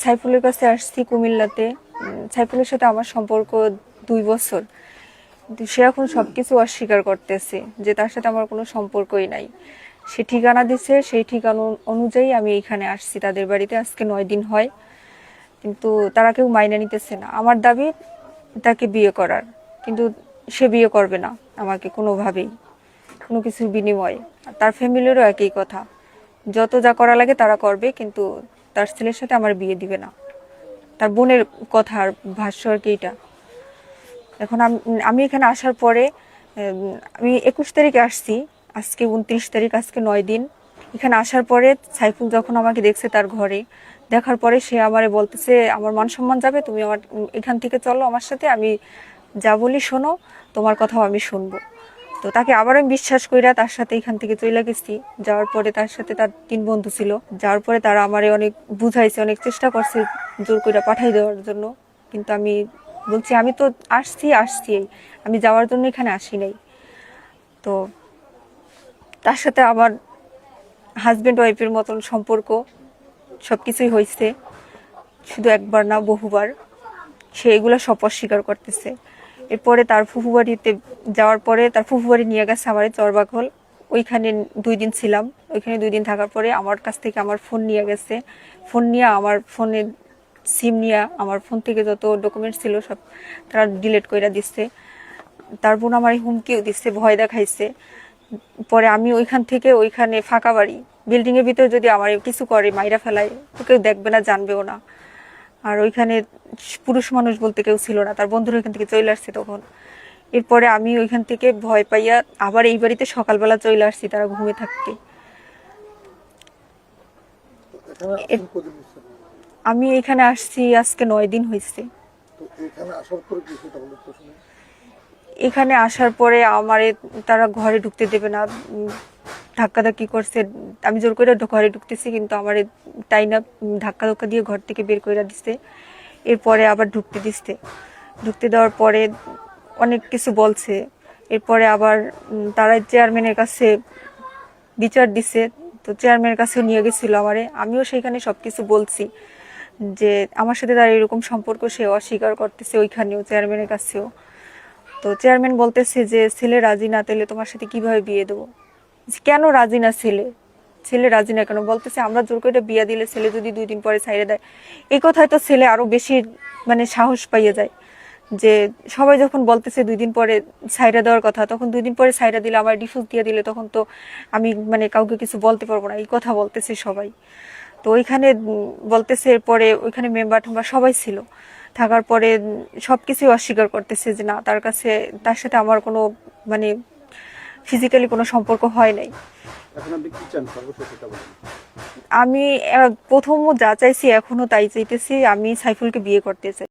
সাইফুলের কাছে আসছি কুমিল্লাতে। সাইফুলের সাথে আমার সম্পর্ক 2 বছর, কিন্তু সে এখন সবকিছু অস্বীকার করতেছে যে তার সাথে আমার কোনো সম্পর্কই নাই। সে ঠিকানা দিছে, সেই ঠিকানা অনুযায়ী আমি এখানে আসছি তাদের বাড়িতে। আজকে 9 দিন হয়, কিন্তু তারা কেউ মাইনে নিতেছে না। আমার দাবি তাকে বিয়ে করার, কিন্তু সে বিয়ে করবে না আমাকে কোনোভাবেই, কোনো কিছুর বিনিময়ে। আর তার ফ্যামিলিরও একই কথা, যত যা করা লাগে তারা করবে, কিন্তু তার ছেলের সাথে আমার বিয়ে দিবে না। তার বোনের কথার ভাষ্য আর কি এটা। এখন আমি এখানে আসার পরে আমি 21 তারিখে আসছি, আজকে 29 তারিখ, আজকে 9 দিন। এখানে আসার পরে সাইফুল যখন আমাকে দেখছে তার ঘরে, দেখার পরে সে আমারে বলতেছে আমার মান সম্মান যাবে, তুমি আমার এখান থেকে চলো আমার সাথে, আমি যা বলি শোনো, তোমার কথাও আমি শুনবো। তো তাকে আবার আমি বিশ্বাস কইরা তার সাথে এখান থেকে চলে গেছি। যাওয়ার পরে তার সাথে তার 3 বন্ধু ছিল। যাওয়ার পরে তারা আমারে অনেক বুঝাইছে, অনেক চেষ্টা করছে জোর কইরা পাঠাই দেওয়ার জন্য, কিন্তু আমি বলছি আমি তো আসছি, আমি যাওয়ার জন্য এখানে আসি নাই। তো তার সাথে আমার হাজবেন্ড ওয়াইফের মতন সম্পর্ক, সবকিছুই হয়েছে, শুধু একবার না বহুবার। সে এগুলো সব অস্বীকার করতেছে। এরপরে তার ফুফু বাড়িতে যাওয়ার পরে তার ফুফু বাড়ি নিয়ে গেছে আমার চরবাখল। ওইখানে 2 দিন ছিলাম। ওইখানে 2 দিন থাকার পরে আমার কাছ থেকে আমার ফোন নিয়ে গেছে। ফোন নিয়ে আমার ফোনের সিম নিয়ে আমার ফোন থেকে যত ডকুমেন্টস ছিল সব তারা ডিলিট করে দিচ্ছে। তার বোন আমার হুমকিও দিচ্ছে, ভয় দেখাইছে। পরে আমি ওইখান থেকে ওইখানে ফাঁকা বাড়ি, বিল্ডিং এর ভিতরে যদি আমার কিছু করে মাইরা ফেলায়, তো কেউ দেখবে না, জানবেও না। আর ওইখানে পুরুষ মানুষ বলতে কেউ ছিল না, তার বন্ধুরা ওইখান থেকে চলে আসছে তখন। এরপরে আমি ওইখান থেকে ভয় পাইয়া আবার এই বাড়িতে সকালবেলা চলে আসছি তারা ঘুমিয়ে থাকতে। আমি এখানে আসছি আজকে 9 দিন হয়েছে। এখানে আসার পরে আমারে তারা ঘরে ঢুকতে দেবে না, ধাক্কাধাক্কি করছে। আমি জোর করে ঘরে ঢুকতেছি, কিন্তু আমারে তাই না ধাক্কা ধাক্কা দিয়ে ঘর থেকে বের করে দিচ্ছে। এরপরে আবার ঢুকতে দেওয়ার পরে অনেক কিছু বলছে। এরপরে আবার তারা চেয়ারম্যানের কাছে বিচার দিছে, তো চেয়ারম্যানের কাছেও নিয়ে গেছিল আমারে। আমিও সেখানে সবকিছু বলছি যে আমার সাথে তার এরকম সম্পর্ক, সে অস্বীকার করতেছে ওইখানেও, চেয়ারম্যানের কাছেও। তো চেয়ারম্যান বলতেছে যে ছেলে রাজি না, তাহলে তোমার সাথে কিভাবে বিয়ে দেবো? কেন রাজি না ছেলে রাজি না কেন? বলতেছে আমরা জোর করে বিয়ে দিলে ছেলে যদি 2 দিন পরে ছাইড়ে দেয়। এই কথায় তো ছেলে আরো বেশি মানে সাহস পাইয়ে যায়, যে সবাই যখন বলতেছে 2 দিন পরে ছাইড়া দেওয়ার কথা, তখন 2 দিন পরে ছাইড়া দিলে, আমার ডিভোর্স দিয়ে দিলে, তখন তো আমি মানে কাউকে কিছু বলতে পারবো না, এই কথা বলতেছে সবাই। তো ওইখানে বলতেছে, এরপরে ওইখানে মেম্বার টেম্বার সবাই ছিল। থাকার পরে সবকিছুই অস্বীকার করতেছে যে না, তার সাথে আমার কোনো মানে ফিজিক্যালি কোনো সম্পর্ক হয় নাই। আমি প্রথমও যা চাইছি এখনো তাই চাইতেছি, আমি সাইফুলকে বিয়ে করতে চাই।